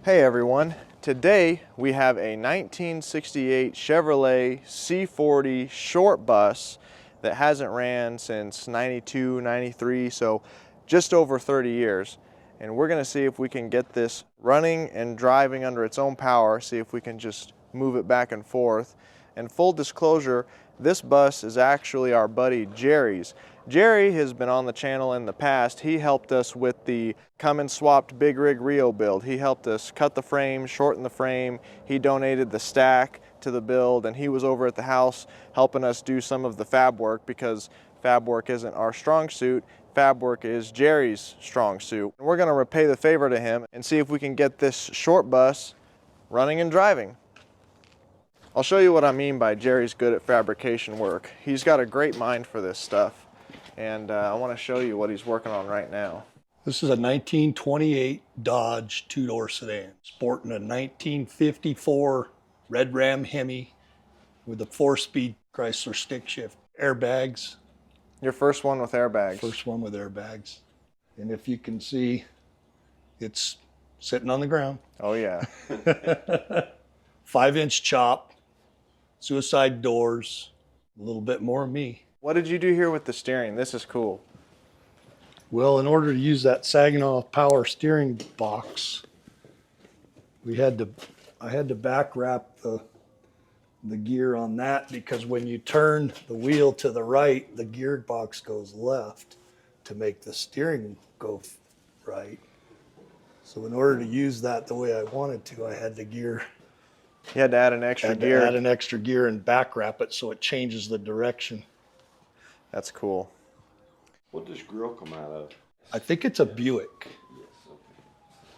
Hey everyone, today we have a 1968 Chevrolet C40 short bus that hasn't ran since 92, 93, so just over 30 years. And we're gonna see if we can get this running and driving under its own power, see if we can just move it back and forth. And full disclosure, this bus is actually our buddy Jerry's. Jerry has been on the channel in the past. He helped us with the Cummins swapped big rig Rio build. He helped us cut the frame, shorten the frame. He donated the stack to the build, and he was over at the house helping us do some of the fab work because fab work isn't our strong suit. Fab work is Jerry's strong suit. We're gonna repay the favor to him and see if we can get this short bus running and driving. I'll show you what I mean by Jerry's good at fabrication work. He's got a great mind for this stuff. And I want to show you what he's working on right now. This is a 1928 Dodge two-door sedan, sporting a 1954 Red Ram Hemi with a 4-speed Chrysler stick shift. Airbags. Your first one with airbags. First one with airbags. And if you can see, it's sitting on the ground. Oh yeah. 5-inch chop, suicide doors, a little bit more of me. What did you do here with the steering? This is cool. Well, in order to use that Saginaw power steering box, I had to back wrap the gear on that, because when you turn the wheel to the right, the gearbox goes left to make the steering go right. So in order to use that the way I wanted to, I had to gear. You had to add an extra gear. Add an extra gear and back wrap it so it changes the direction. That's cool. What does grill come out of? I think it's a Buick,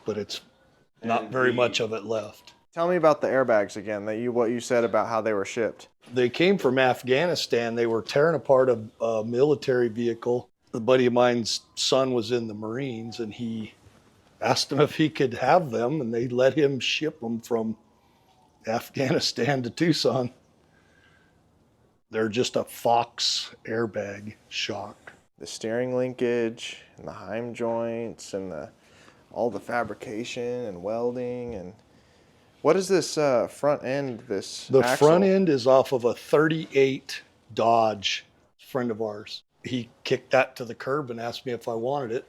but it's not very much of it left. Tell me about the airbags again, what you said about how they were shipped. They came from Afghanistan. They were tearing apart a military vehicle. A buddy of mine's son was in the Marines, and he asked him if he could have them, and they let him ship them from Afghanistan to Tucson. They're just a Fox airbag shock. The steering linkage and the heim joints and all the fabrication and welding. And what is this front end, The axle? front end is off of a 38 Dodge, friend of ours. He kicked that to the curb and asked me if I wanted it.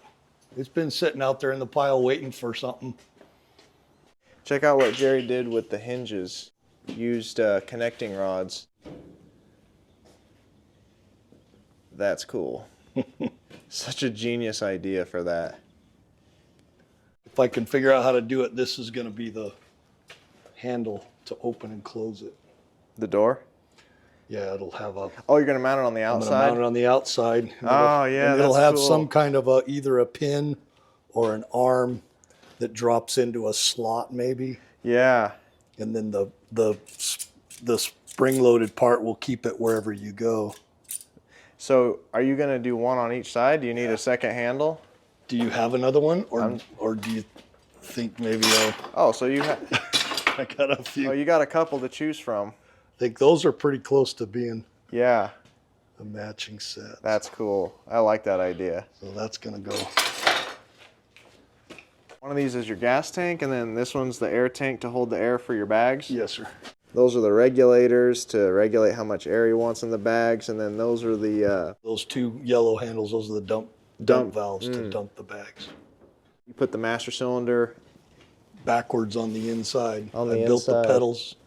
It's been sitting out there in the pile waiting for something. Check out what Jerry did with the hinges. Used connecting rods. That's cool. Such a genius idea for that. If I can figure out how to do it, this is going to be the handle to open and close it. The door? Yeah, it'll have a... Oh, you're going to mount it on the outside? I'm going to mount it on the outside. Oh, yeah, it'll that's have cool. some kind of either a pin or an arm that drops into a slot maybe. Yeah. And then the spring-loaded part will keep it wherever you go. So are you going to do one on each side? Do you need a second handle? Do you have another one, or do you think maybe Oh, so you I got a few. Oh, you got a couple to choose from. I think those are pretty close to being Yeah. a matching set. That's cool. I like that idea. So that's going to go. One of these is your gas tank, and then this one's the air tank to hold the air for your bags? Yes, sir. Those are the regulators to regulate how much air he wants in the bags, and then those are the... Those two yellow handles, those are the dump valves to dump the bags. You put the master cylinder... Backwards on the inside. On the I built the inside. pedals.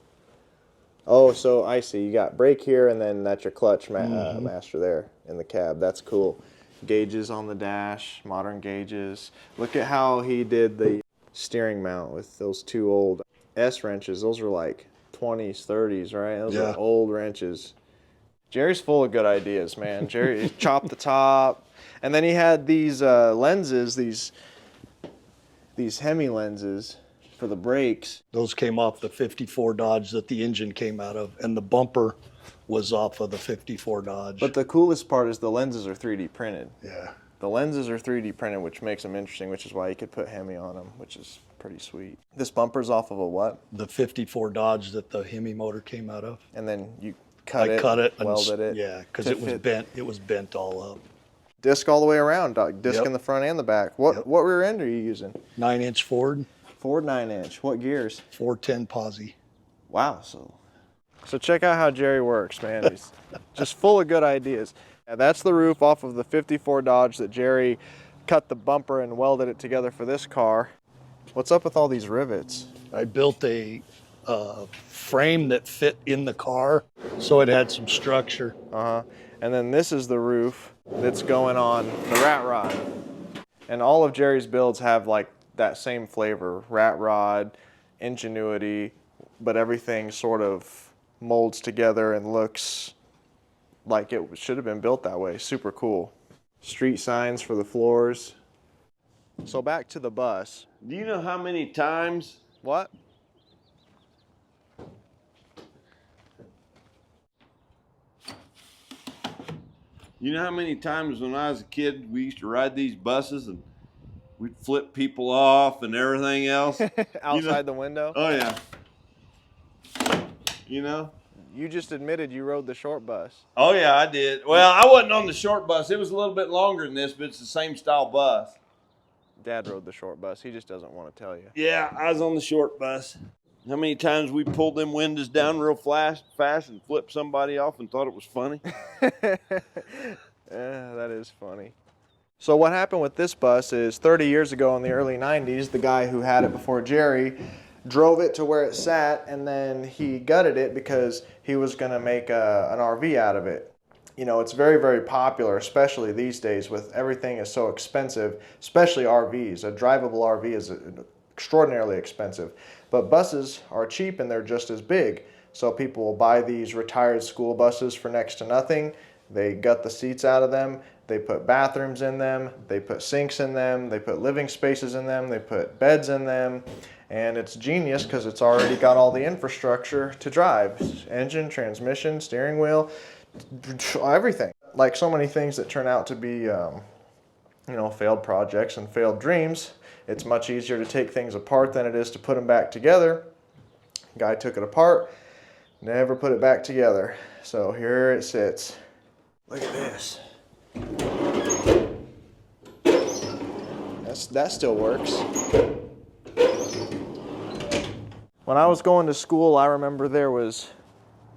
Oh, so I see. You got brake here, and then that's your clutch master there in the cab. That's cool. Gauges on the dash, modern gauges. Look at how he did the steering mount with those two old S wrenches. Those are like 20s, 30s, right? Those are old wrenches. Jerry's full of good ideas, man. Jerry chopped the top. And then he had these lenses, these Hemi lenses for the brakes. Those came off the 54 Dodge that the engine came out of, and the bumper was off of the 54 Dodge. But the coolest part is the lenses are 3D printed. Yeah. The lenses are 3D printed, which makes them interesting, which is why you could put Hemi on them, which is pretty sweet. This bumper's off of a what? The 54 Dodge that the Hemi motor came out of. And then you cut it, welded it. Yeah, because it was bent. It was bent all up. Disc all the way around, disc Yep. in the front and the back. What rear end are you using? 9-inch Ford. Ford 9-inch. What gears? 410 posi. Wow. So check out how Jerry works, man. He's just full of good ideas. Yeah, that's the roof off of the 54 Dodge that Jerry cut the bumper and welded it together for this car. What's up with all these rivets? I built a frame that fit in the car, so it had some structure. And then this is the roof that's going on the rat rod. And all of Jerry's builds have like that same flavor, rat rod, ingenuity, but everything sort of molds together and looks like it should have been built that way. Super cool. Street signs for the floors. So back to the bus. Do you know how many times? What? You know how many times when I was a kid we used to ride these buses and we'd flip people off and everything else? Outside the window? Oh yeah. You know? You just admitted you rode the short bus. Oh yeah, I did. Well, I wasn't on the short bus. It was a little bit longer than this, but it's the same style bus. Dad rode the short bus. He just doesn't want to tell you. Yeah, I was on the short bus. How many times we pulled them windows down real fast and flipped somebody off and thought it was funny? Yeah, that is funny. So what happened with this bus is 30 years ago in the early 90s, the guy who had it before Jerry drove it to where it sat, and then he gutted it because he was going to make an RV out of it. You know, it's very, very popular, especially these days with everything is so expensive, especially RVs. A drivable RV is extraordinarily expensive. But buses are cheap and they're just as big. So people will buy these retired school buses for next to nothing. They gut the seats out of them. They put bathrooms in them. They put sinks in them. They put living spaces in them. They put beds in them. And it's genius because it's already got all the infrastructure to drive. Engine, transmission, steering wheel, everything. Like so many things that turn out to be, you know, failed projects and failed dreams, it's much easier to take things apart than it is to put them back together. Guy took it apart, never put it back together. So here it sits. Look at this. That still works. When I was going to school, I remember there was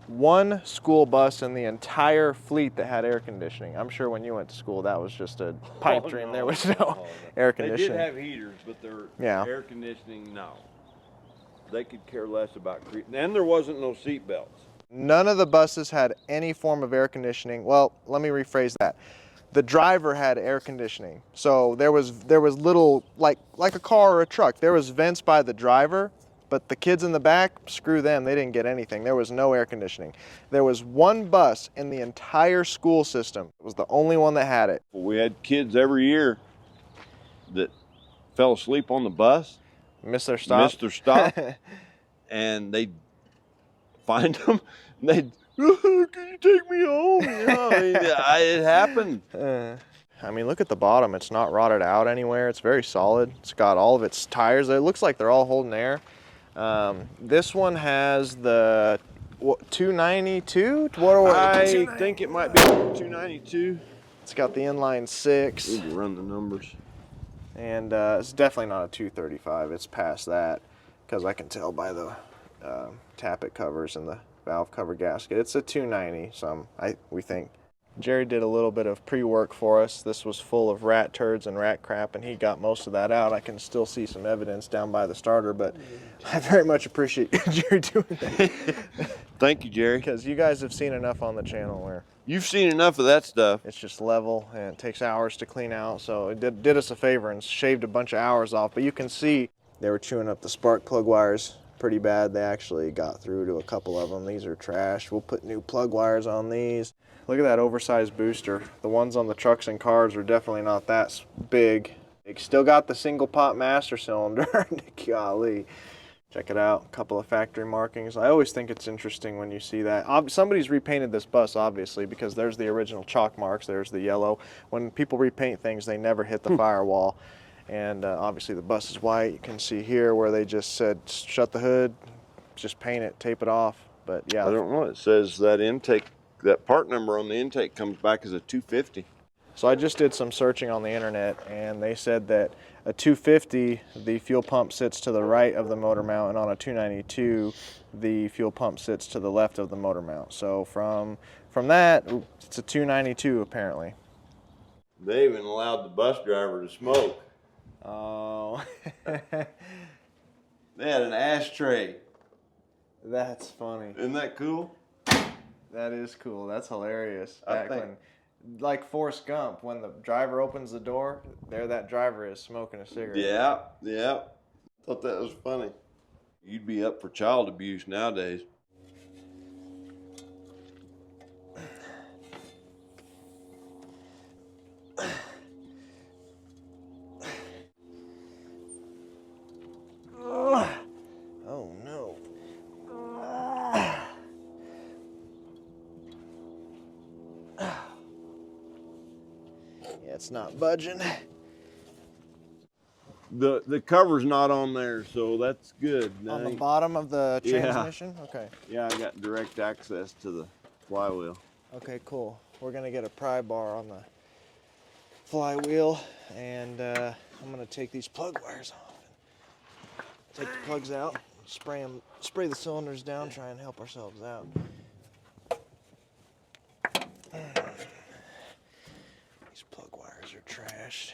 one school bus in the entire fleet that had air conditioning. I'm sure when you went to school, that was just a pipe dream. No. There was no air conditioning. They did have heaters, but their air conditioning, no. They could care less about creating. And there wasn't no seat belts. None of the buses had any form of air conditioning. Well, let me rephrase that. The driver had air conditioning. So there was little, like a car or a truck, there was vents by the driver, but the kids in the back, screw them, they didn't get anything. There was no air conditioning. There was one bus in the entire school system. It was the only one that had it. We had kids every year that fell asleep on the bus. Missed their stop. And they'd find them, and they'd, can you take me home? You know, I mean, it happened. I mean, look at the bottom. It's not rotted out anywhere. It's very solid. It's got all of its tires. It looks like they're all holding air. This one has the 292? I think it might be 292. It's got the inline 6. Need to run the numbers. And it's definitely not a 235. It's past that because I can tell by the tappet covers and the valve cover gasket. It's a 290, we think. Jerry did a little bit of pre-work for us. This was full of rat turds and rat crap, and he got most of that out. I can still see some evidence down by the starter, but I very much appreciate Jerry doing that. Thank you, Jerry. Because you guys have seen enough on the channel where you've seen enough of that stuff. It's just level, and it takes hours to clean out, so it did us a favor and shaved a bunch of hours off. But you can see they were chewing up the spark plug wires pretty bad. They actually got through to a couple of them. These are trash. We'll put new plug wires on these. Look at that oversized booster. The ones on the trucks and cars are definitely not that big. It still got the single pot master cylinder. Golly. Check it out, a couple of factory markings. I always think it's interesting when you see that. Somebody's repainted this bus, obviously, because there's the original chalk marks, there's the yellow. When people repaint things, they never hit the firewall. And obviously the bus is white. You can see here where they just said, shut the hood, just paint it, tape it off. But yeah. I don't know, it says that intake, that part number on the intake comes back as a 250. So I just did some searching on the internet, and they said that a 250, the fuel pump sits to the right of the motor mount, and on a 292, the fuel pump sits to the left of the motor mount. So from that, it's a 292 apparently. They even allowed the bus driver to smoke. Oh, They had an ashtray. that's funny. Isn't that cool? That is cool. That's hilarious. I Back think- when, like Forrest Gump, when the driver opens the door, there that driver is smoking a cigarette. Yeah, yeah. Thought that was funny. You'd be up for child abuse nowadays. Oh no. Yeah, it's not budging. The cover's not on there, so that's good. On the Nice. bottom of the Yeah. transmission? Okay. Yeah, I got direct access to the flywheel. Okay, cool. We're gonna get a pry bar on the flywheel, and I'm gonna take these plug wires off. Take the plugs out, spray the cylinders down, try and help ourselves out. These plug wires are trashed.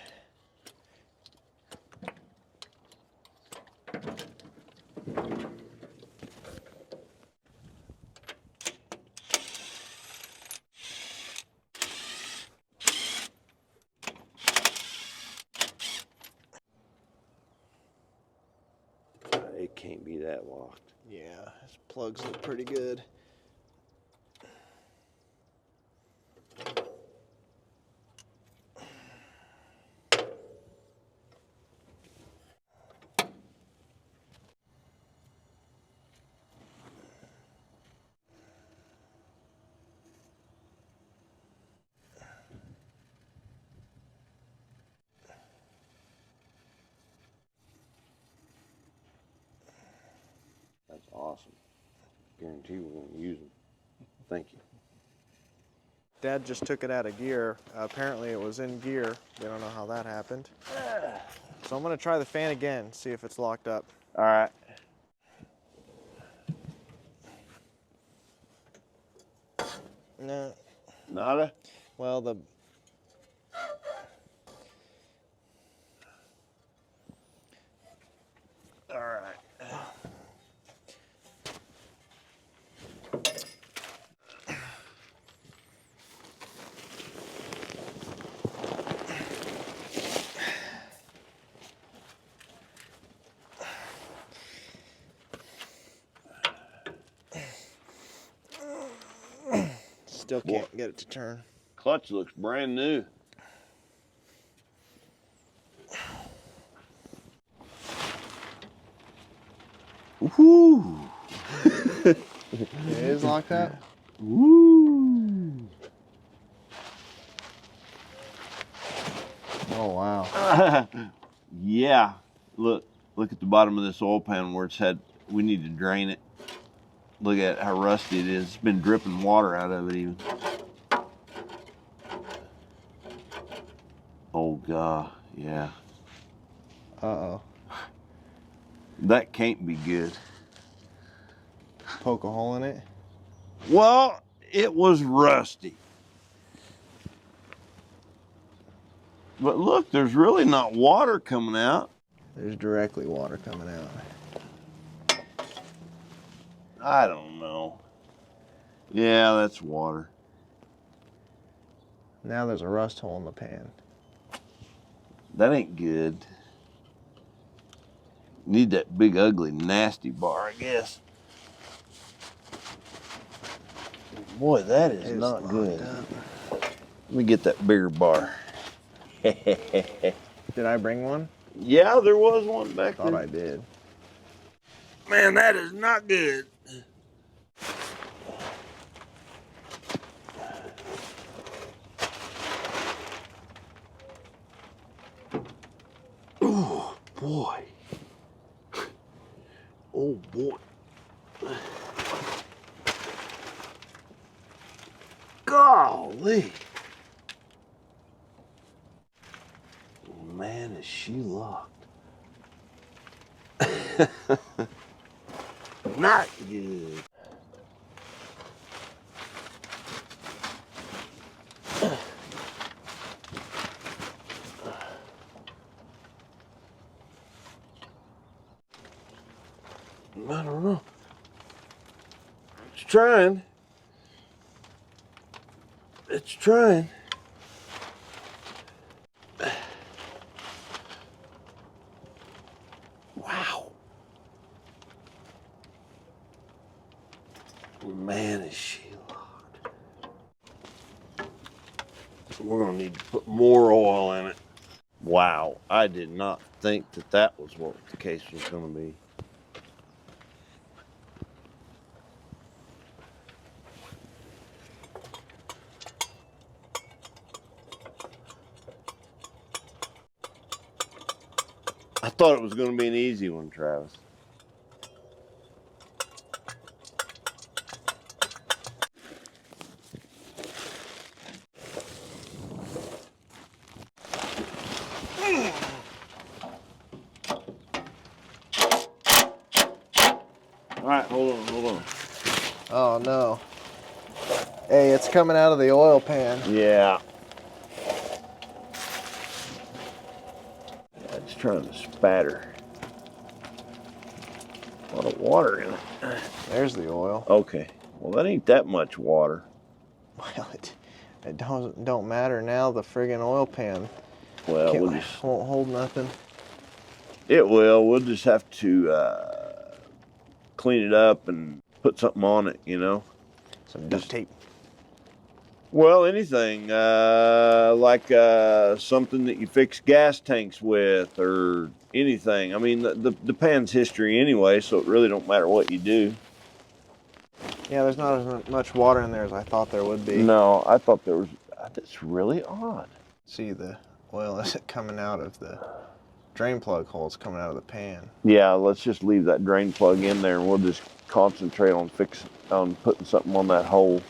It can't be that locked. Yeah, these plugs look pretty good. That's awesome. Guarantee we're going to use them. Thank you. Dad just took it out of gear. Apparently it was in gear. We don't know how that happened. So I'm gonna try the fan again, see if it's locked up. All right. No, Nada? well the all right. Still can't get it to turn. Clutch looks brand new. Woo! It is locked up? Woo! Oh wow. Yeah. Look at the bottom of this oil pan where it's had. We need to drain it. Look at how rusty it is. It's been dripping water out of it even. Oh God, yeah. Uh-oh. That can't be good. Poke a hole in it. Well, it was rusty. But look, there's really not water coming out. There's directly water coming out. I don't know. Yeah, that's water. Now there's a rust hole in the pan. That ain't good. Need that big, ugly, nasty bar, I guess. Boy, that is It's not locked good. up. Let me get that bigger bar. Did I bring one? Yeah, there was one back Thought there. I did. Man, that is not good. Oh, boy. Oh, boy. Golly. Man, is she locked. Not good. I don't know. It's trying. It's trying. Wow. Man, is she locked. We're gonna need to put more oil in it. Wow, I did not think that that was what the case was gonna be. I thought it was gonna be an easy one, Travis. All right, hold on. Oh no. Hey, it's coming out of the oil pan. Yeah. It's trying to spatter. A lot of water in it. There's the oil. Okay. Well, that ain't that much water. Well, it don't matter now. The friggin' oil pan Well, won't hold nothing. it will. We'll just have to clean it up and put something on it, you know. Some duct tape. Well, anything like something that you fix gas tanks with, or anything. I mean, the pan's history anyway, so it really don't matter what you do. Yeah, there's not as much water in there as I thought there would be. No, I thought there was. That's really odd. See, the oil isn't coming out of the drain plug hole. It's coming out of the pan. Yeah, let's just leave that drain plug in there, and we'll just concentrate on putting something on that hole,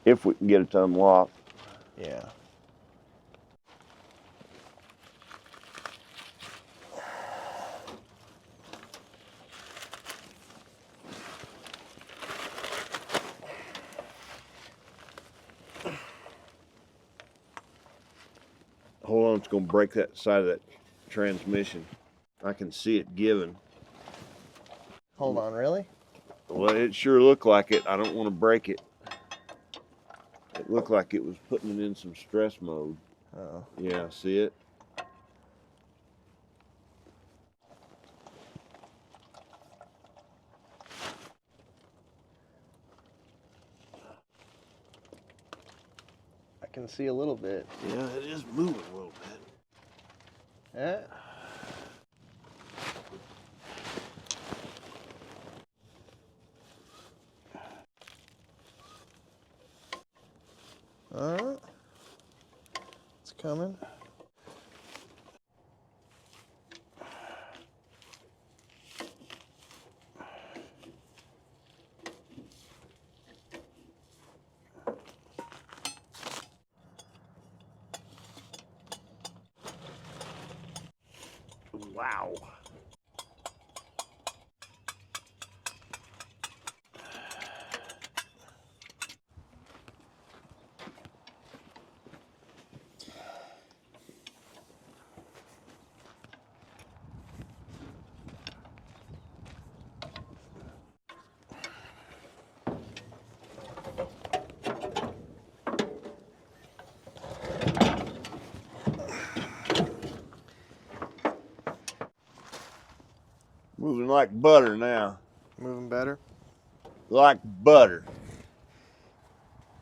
if we can get it to unlock. Yeah. Hold on, it's gonna break that side of that transmission. I can see it giving. Hold on, really? Well, it sure looked like it. I don't want to break it. It looked like it was putting it in some stress mode. Oh. Yeah, see it? I can see a little bit. Yeah, it is moving a little bit. Yeah. It's coming. Wow. Moving like butter now. Moving better. Like butter.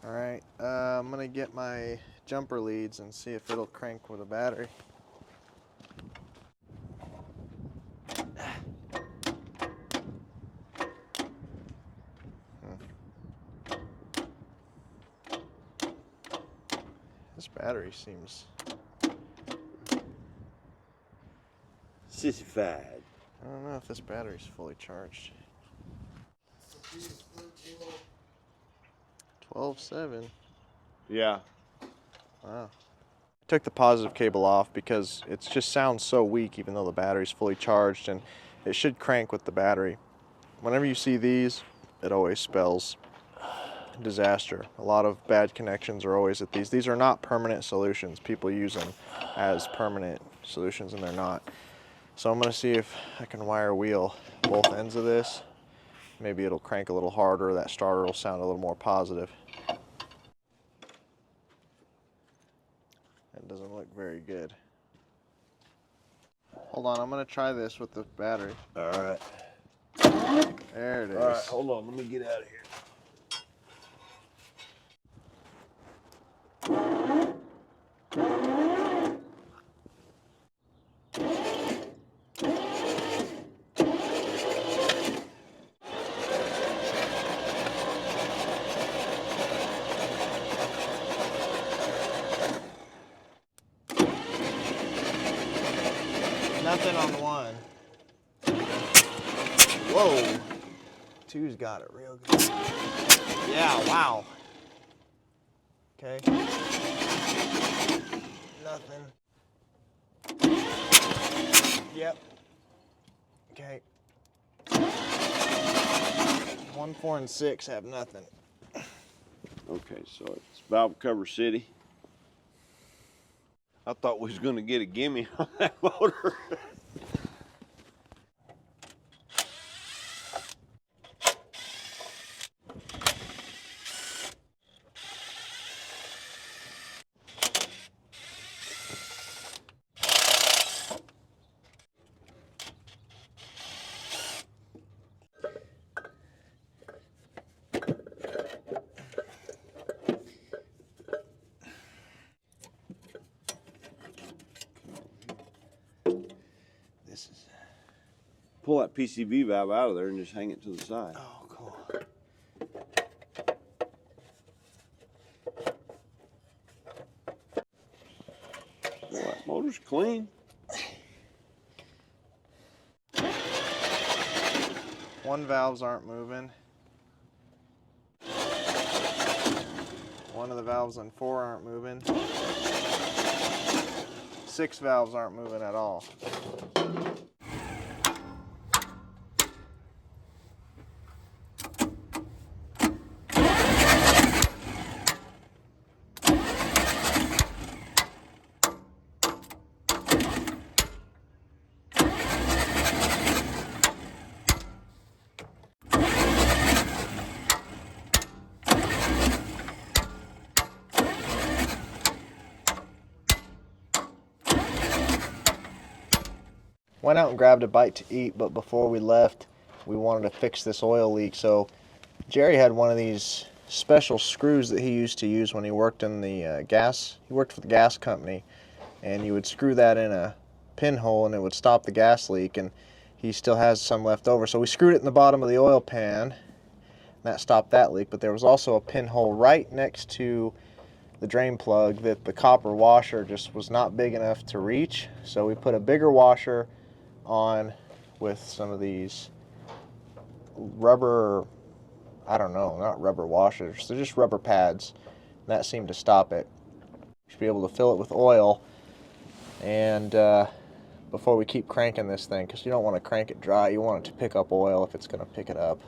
All right. I'm gonna get my jumper leads and see if it'll crank with a battery. This battery seems... Sissified. I don't know if this battery's fully charged. 12.7. Yeah. Wow. took the positive cable off because it just sounds so weak even though the battery's fully charged, and it should crank with the battery. Whenever you see these, it always spells disaster. A lot of bad connections are always at these. These are not permanent solutions. People use them as permanent solutions and they're not. So I'm gonna see if I can wire wheel both ends of this. Maybe it'll crank a little harder, that starter will sound a little more positive. That doesn't look very good. Hold on, I'm gonna try this with the battery. All right. There it is. All right, hold on, let me get out of here. Nothing on one. Whoa. Two's got it real good. Yeah, wow. Okay. Nothing. Yep. Okay. 1, 4, and 6 have nothing. Okay, so it's valve cover city. I thought we was gonna get a gimme on that motor. This is. Pull that PCV valve out of there and just hang it to the side. Oh, cool. Well, that motor's clean. One valves aren't moving. One of the valves on 4 aren't moving. 6 valves aren't moving at all. Went out and grabbed a bite to eat, but before we left, we wanted to fix this oil leak. So Jerry had one of these special screws that he used to use when he worked in the he worked for the gas company, and you would screw that in a pinhole and it would stop the gas leak, and he still has some left over. So we screwed it in the bottom of the oil pan, and that stopped that leak. But there was also a pinhole right next to the drain plug that the copper washer just was not big enough to reach. So we put a bigger washer on with some of these rubber, I don't know, not rubber washers, they're just rubber pads. That seemed to stop it. Should be able to fill it with oil, and before we keep cranking this thing, because you don't want to crank it dry, you want it to pick up oil if it's going to pick it up.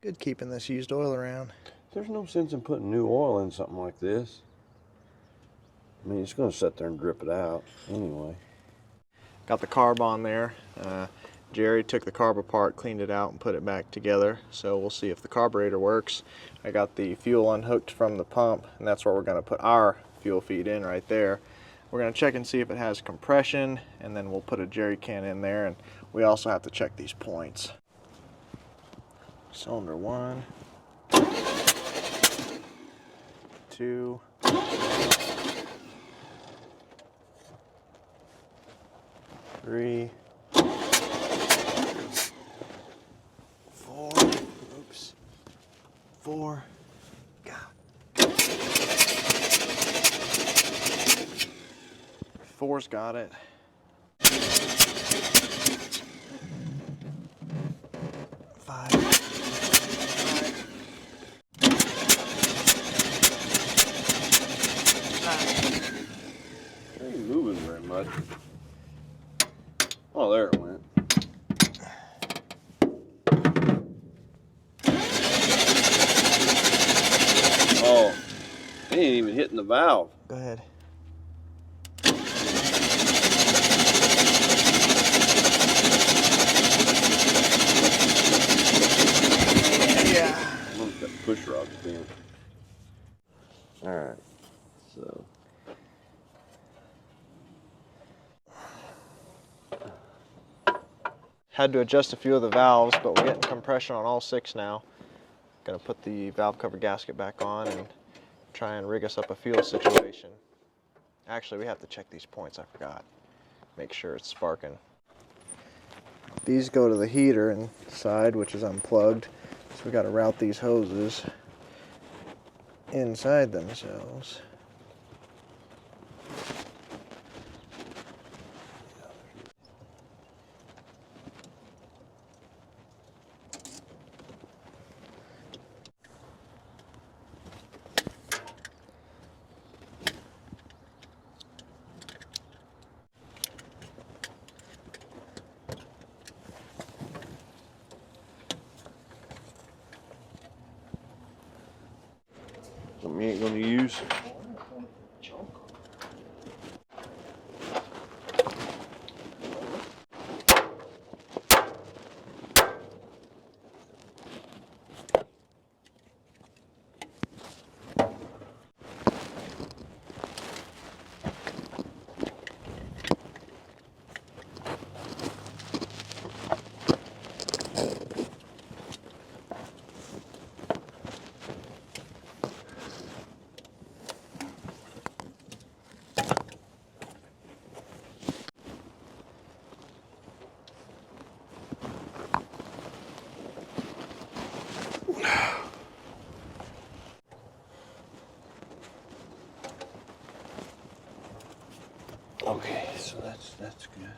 Good keeping this used oil around. There's no sense in putting new oil in something like this. I mean, it's going to sit there and drip it out anyway. Got the carb on there. Jerry took the carb apart, cleaned it out, and put it back together. So we'll see if the carburetor works. I got the fuel unhooked from the pump, and that's where we're going to put our fuel feed in right there. We're going to check and see if it has compression, and then we'll put a jerry can in there, and we also have to check these points. Cylinder 1, 2, 3, 4, oops, 4, God. 4's got it. It ain't moving very much. Oh, there it went. Oh, it ain't even hitting the valve. Go ahead. Yeah. Look at that push rod thing. All right, so. Had to adjust a few of the valves, but we're getting compression on all 6 now. Gonna put the valve cover gasket back on and try and rig us up a fuel situation. Actually, we have to check these points, I forgot. Make sure it's sparking. These go to the heater inside, which is unplugged. So we gotta route these hoses inside themselves. Something you ain't gonna use. Okay, so that's good.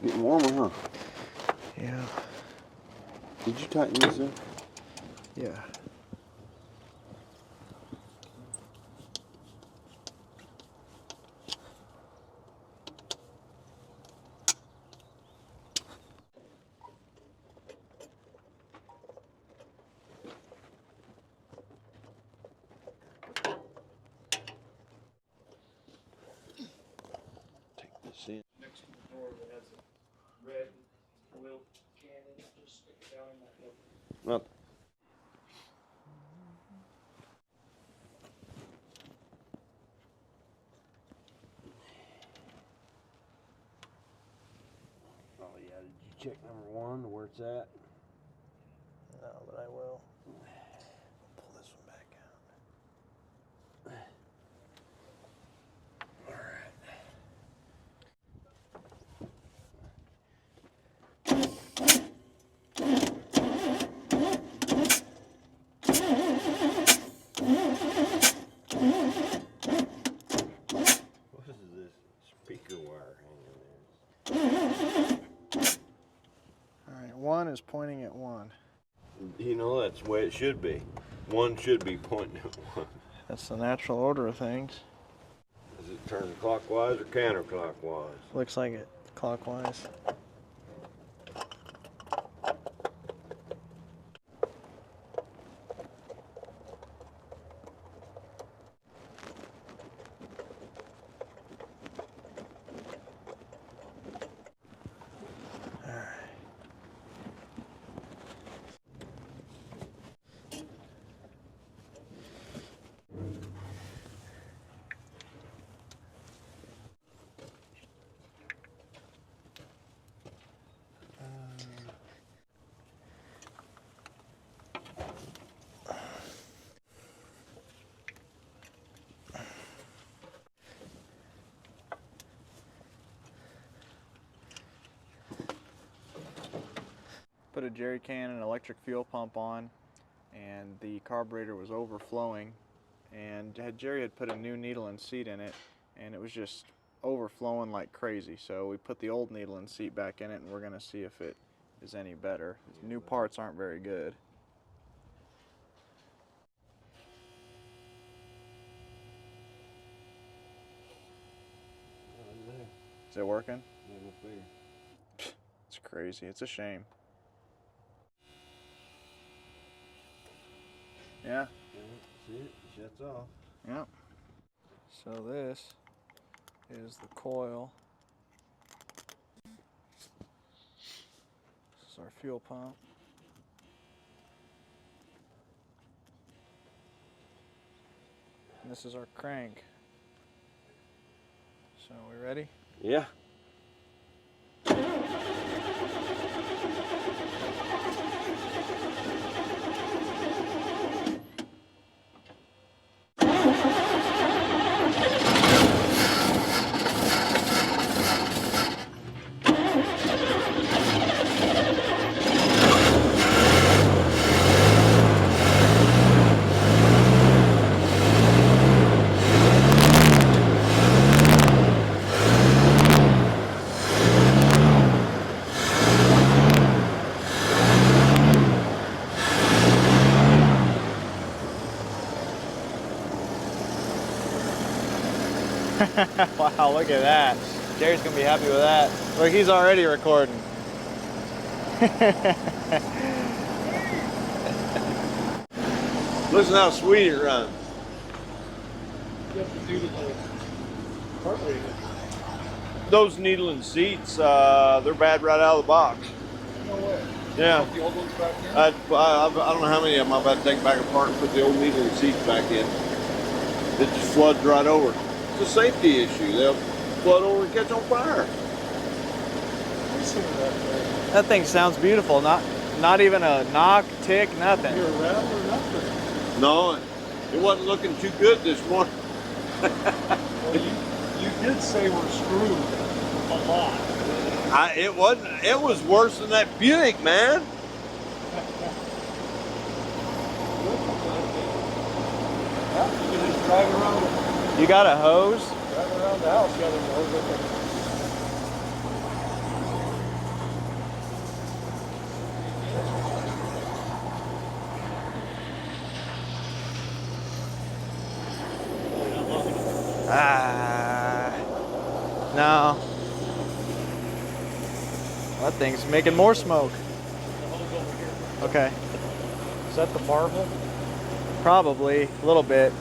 Getting warmer, huh? Yeah. Did you tighten this up? Yeah. Take this in. Next to the door that has a red oil can in it, just stick it down in that little. Well, oh yeah, did you check number 1 where it's at? No, but I will. Pull this one back out. All right. What is this speaker wire hanging All right, 1 is pointing at 1. there? You know, that's the way it should be. 1 should be pointing at 1. That's the natural order of things. Is it turning clockwise or counterclockwise? Looks like it clockwise. Put a jerry can and electric fuel pump on, and the carburetor was overflowing, and Jerry had put a new needle and seat in it, and it was just overflowing like crazy. So we put the old needle and seat back in it, and we're going to see if it is any better. New parts aren't very good. it working? Yeah, go figure. It's crazy. It's a shame. Yeah. See it? Shuts off. Yep. So this is the coil. This is our fuel pump. And this is our crank. So we ready? Yeah. Wow, look at that. Jerry's gonna be happy with that. Look, he's already recording. Listen how sweet it runs. You have to do the heart rate. Those needling seats, they're bad right out of the box. No way. Yeah. The old ones back in? I don't know how many of them I'm about to take back apart and put the old needling seats back in. It just floods right over. It's a safety issue. They'll flood over and catch on fire. That thing sounds beautiful. Not even a knock, tick, nothing. You're around or nothing? No, it wasn't looking too good this morning. Well, you did say we're screwed a lot. It wasn't. It was worse than that Buick, man. Yeah, you can just drive around, You got a hose? drive around the house. Yeah, there's a whole different. No. That thing's making more smoke. Okay. Is that the marble? Probably a little bit.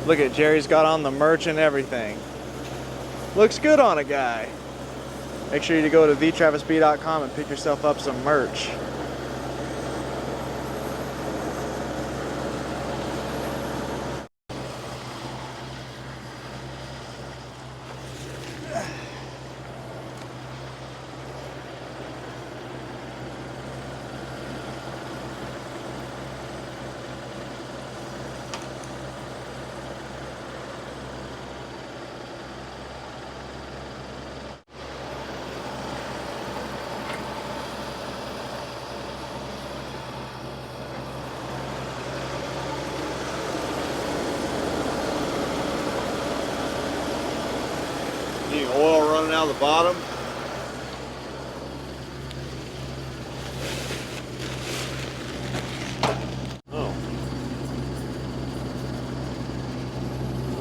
Look at Jerry's got on the merch and everything. Looks good on a guy. Make sure you go to Theetravisb.com and pick yourself up some merch. Any oil running out of the bottom? Oh.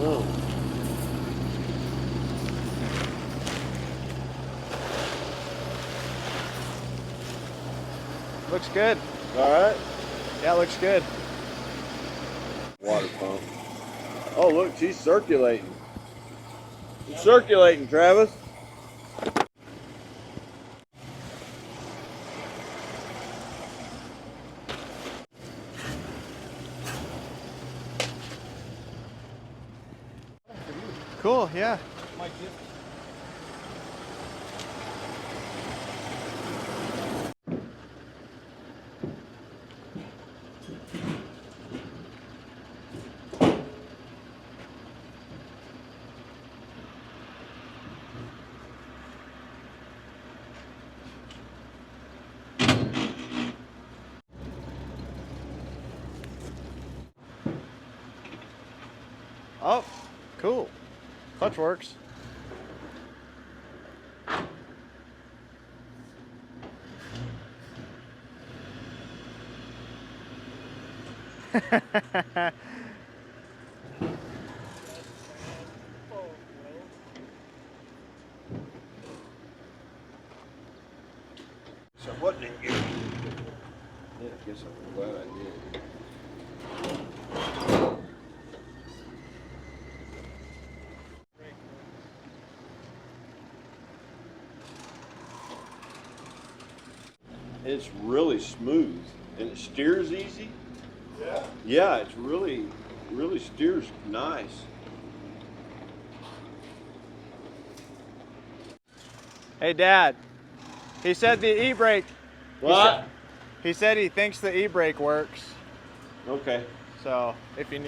Oh. Looks good. All right. Yeah, looks good. Water pump. Oh, look, she's circulating. It's circulating, Travis. Cool, yeah. My gift. Oh, cool. Clutch works. So I wasn't in gear. Yeah, I guess I'm glad I did. It's really smooth and it steers easy. Yeah. Yeah, it's really steers nice. Hey, Dad. He said the e-brake. What? He said he thinks the e-brake works. Okay. So if you.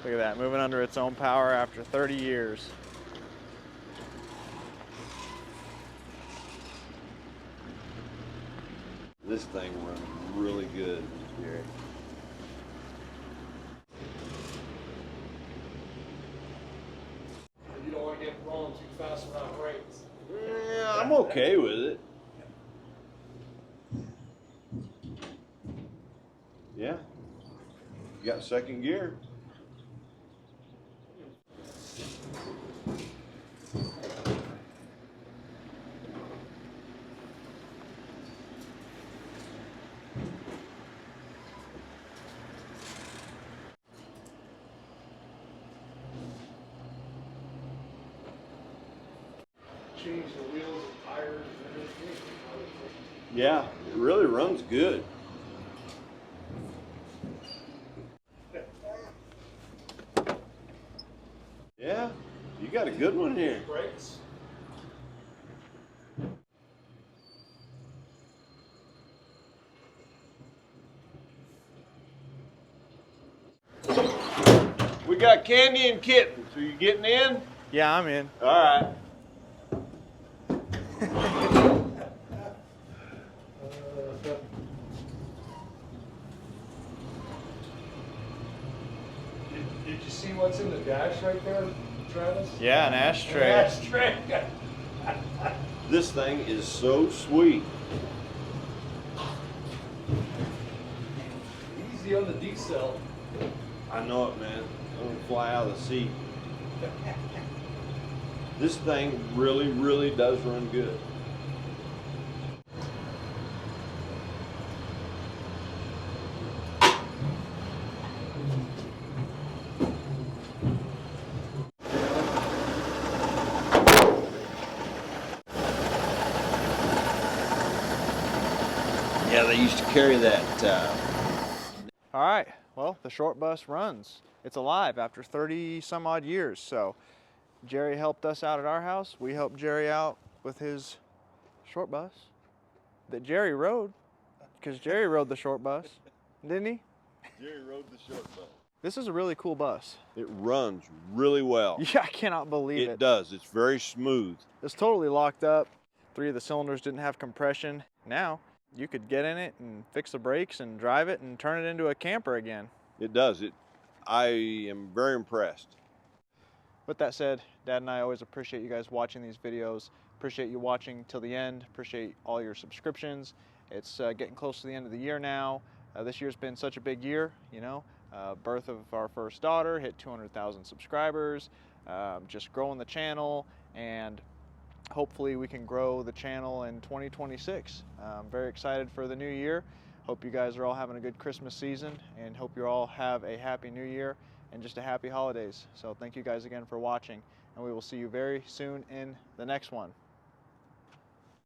Look at that, moving under its own power after 30 years. This thing runs really good, Jerry. You don't want to get rolling too fast without brakes. Yeah, I'm okay with it. Yeah. You got second gear. Change the wheels and tires and everything. Yeah, it really runs good. Yeah, you got a good one here. Brakes. We got Candy and Kitten. So you getting in? Yeah, I'm in. All right. Did you see what's in the dash right there, Travis? Yeah, an ashtray. Ashtray. This thing is so sweet. Easy on the D-cell. I know it, man. I'm gonna fly out of the seat. This thing really does run good. Yeah, they used to carry that. All right, well, the short bus runs. It's alive after 30 some odd years. So Jerry helped us out at our house. We helped Jerry out with his short bus that Jerry rode, because Jerry rode the short bus, didn't he? Jerry rode the short bus. This is a really cool bus. It runs really well. Yeah, I cannot believe it. It does. It's very smooth. It's totally locked up. 3 of the cylinders didn't have compression. Now you could get in it and fix the brakes and drive it and turn it into a camper again. It does. I am very impressed. With that said, Dad and I always appreciate you guys watching these videos. Appreciate you watching till the end. Appreciate all your subscriptions. It's getting close to the end of the year now. This year's been such a big year, you know. Birth of our first daughter, hit 200,000 subscribers, just growing the channel, and hopefully we can grow the channel in 2026. I'm very excited for the new year. Hope you guys are all having a good Christmas season, and hope you all have a happy new year and just a happy holidays. So thank you guys again for watching, and we will see you very soon in the next one.